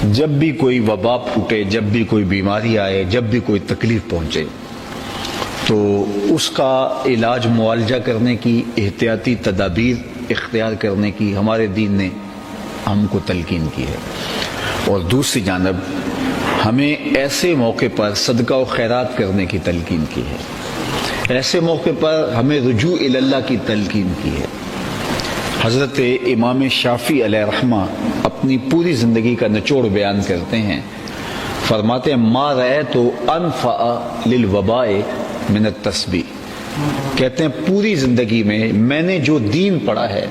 جب بھی کوئی وبا پھوٹے، جب بھی کوئی بیماری آئے، جب بھی کوئی تکلیف پہنچے تو اس کا علاج معالجہ کرنے کی، احتیاطی تدابیر اختیار کرنے کی ہمارے دین نے ہم کو تلقین کی ہے۔ اور دوسری جانب ہمیں ایسے موقع پر صدقہ و خیرات کرنے کی تلقین کی ہے، ایسے موقع پر ہمیں رجوع الی اللہ کی تلقین کی ہے۔ حضرت امام شافعی علیہ رحمہ اپنی پوری زندگی کا نچوڑ بیان کرتے ہیں، فرماتے ہیں ما رأیت انفع للوباء من التسبیح، کہتے ہیں پوری زندگی میں نے جو دین پڑھا ہے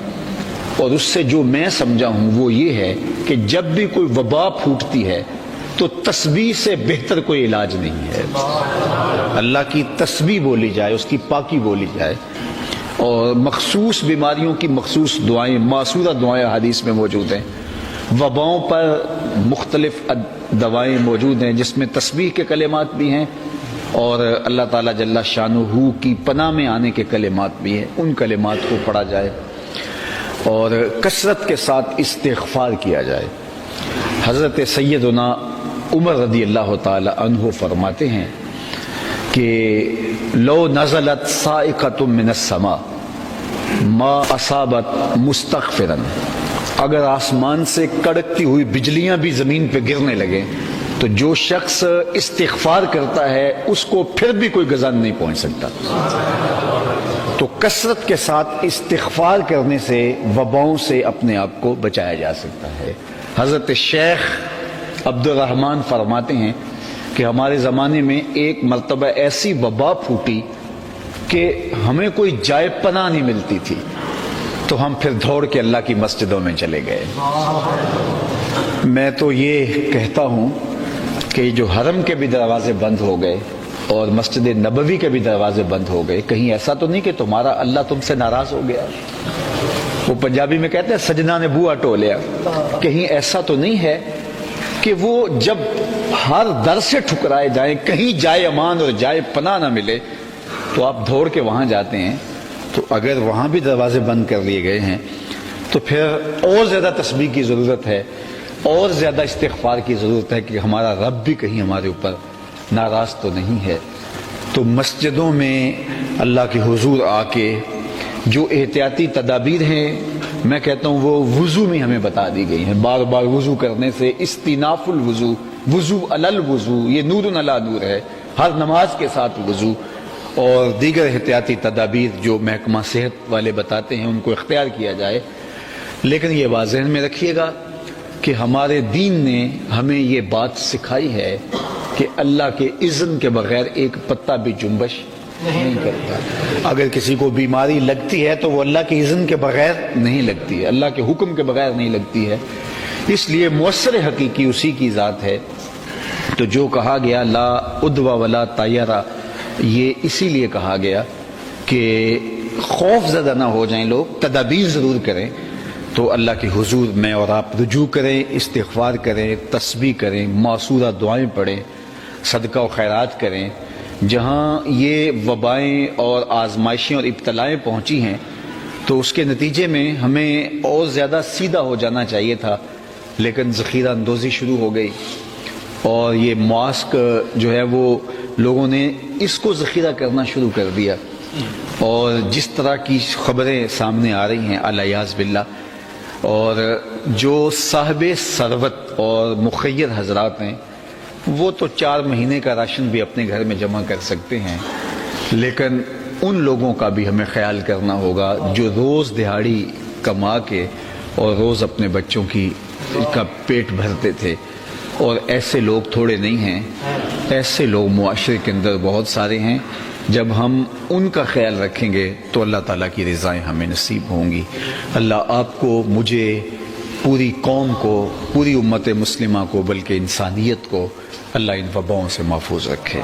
اور اس سے جو میں سمجھا ہوں وہ یہ ہے کہ جب بھی کوئی وبا پھوٹتی ہے تو تسبیح سے بہتر کوئی علاج نہیں ہے۔ اللہ کی تسبیح بولی جائے، اس کی پاکی بولی جائے، اور مخصوص بیماریوں کی مخصوص دعائیں، معصورہ دعائیں حدیث میں موجود ہیں۔ وباؤں پر مختلف دوائیں موجود ہیں جس میں تسبیح کے کلمات بھی ہیں اور اللہ تعالیٰ جل شانہ کی پناہ میں آنے کے کلمات بھی ہیں، ان کلمات کو پڑھا جائے اور کثرت کے ساتھ استغفار کیا جائے۔ حضرت سیدنا عمر رضی اللہ تعالی عنہ فرماتے ہیں کہ لو نزلت صاعقۃ من السماء ما اصابت مستغفرا، اگر آسمان سے کڑکتی ہوئی بجلیاں بھی زمین پہ گرنے لگیں تو جو شخص استغفار کرتا ہے اس کو پھر بھی کوئی غضب نہیں پہنچ سکتا۔ تو کثرت کے ساتھ استغفار کرنے سے وباؤں سے اپنے آپ کو بچایا جا سکتا ہے۔ حضرت شیخ عبد الرحمن فرماتے ہیں کہ ہمارے زمانے میں ایک مرتبہ ایسی وبا پھوٹی کہ ہمیں کوئی جائے پناہ نہیں ملتی تھی، تو ہم پھر دوڑ کے اللہ کی مسجدوں میں چلے گئے۔ میں تو یہ کہتا ہوں کہ جو حرم کے بھی دروازے بند ہو گئے اور مسجد نبوی کے بھی دروازے بند ہو گئے، کہیں ایسا تو نہیں کہ تمہارا اللہ تم سے ناراض ہو گیا؟ وہ پنجابی میں کہتے ہیں سجنا نے بوا ٹولیا، کہیں ایسا تو نہیں ہے کہ وہ جب ہر در سے ٹھکرائے جائیں، کہیں جائے امان اور جائے پناہ نہ ملے تو آپ دوڑ کے وہاں جاتے ہیں؟ تو اگر وہاں بھی دروازے بند کر لیے گئے ہیں تو پھر اور زیادہ تسبیح کی ضرورت ہے، اور زیادہ استغفار کی ضرورت ہے کہ ہمارا رب بھی کہیں ہمارے اوپر ناراض تو نہیں ہے۔ تو مسجدوں میں اللہ کے حضور آ کے جو احتیاطی تدابیر ہیں، میں کہتا ہوں وہ وضو میں ہمیں بتا دی گئی ہیں۔ بار بار وضو کرنے سے استیناف الوضو، وضو علی الوضو، یہ نور علی نور ہے، ہر نماز کے ساتھ وضو، اور دیگر احتیاطی تدابیر جو محکمہ صحت والے بتاتے ہیں ان کو اختیار کیا جائے۔ لیکن یہ بات ذہن میں رکھیے گا کہ ہمارے دین نے ہمیں یہ بات سکھائی ہے کہ اللہ کے اذن کے بغیر ایک پتا بھی جنبش نہیں کرتا۔ اگر کسی کو بیماری لگتی ہے تو وہ اللہ کے اذن کے بغیر نہیں لگتی ہے، اللہ کے حکم کے بغیر نہیں لگتی ہے، اس لیے مؤثر حقیقی اسی کی ذات ہے۔ تو جو کہا گیا لا ادوا ولا طیرہ، یہ اسی لیے کہا گیا کہ خوف زدہ نہ ہو جائیں لوگ، تدابیر ضرور کریں۔ تو اللہ کے حضور میں اور آپ رجوع کریں، استغفار کریں، تسبیح کریں، معصورہ دعائیں پڑھیں، صدقہ و خیرات کریں۔ جہاں یہ وبائیں اور آزمائشیں اور ابتلائیں پہنچی ہیں تو اس کے نتیجے میں ہمیں اور زیادہ سیدھا ہو جانا چاہیے تھا، لیکن ذخیرہ اندوزی شروع ہو گئی اور یہ ماسک جو ہے وہ لوگوں نے اس کو ذخیرہ کرنا شروع کر دیا، اور جس طرح کی خبریں سامنے آ رہی ہیں الیاذ باللہ، اور جو صاحب ثروت اور مخیر حضرات ہیں وہ تو 4 مہینے کا راشن بھی اپنے گھر میں جمع کر سکتے ہیں، لیکن ان لوگوں کا بھی ہمیں خیال کرنا ہوگا جو روز دہاڑی کما کے اور روز اپنے بچوں کا پیٹ بھرتے تھے، اور ایسے لوگ تھوڑے نہیں ہیں، ایسے لوگ معاشرے کے اندر بہت سارے ہیں۔ جب ہم ان کا خیال رکھیں گے تو اللہ تعالیٰ کی رضائیں ہمیں نصیب ہوں گی۔ اللہ آپ کو، مجھے، پوری قوم کو، پوری امت مسلمہ کو، بلکہ انسانیت کو اللہ ان وباؤں سے محفوظ رکھے۔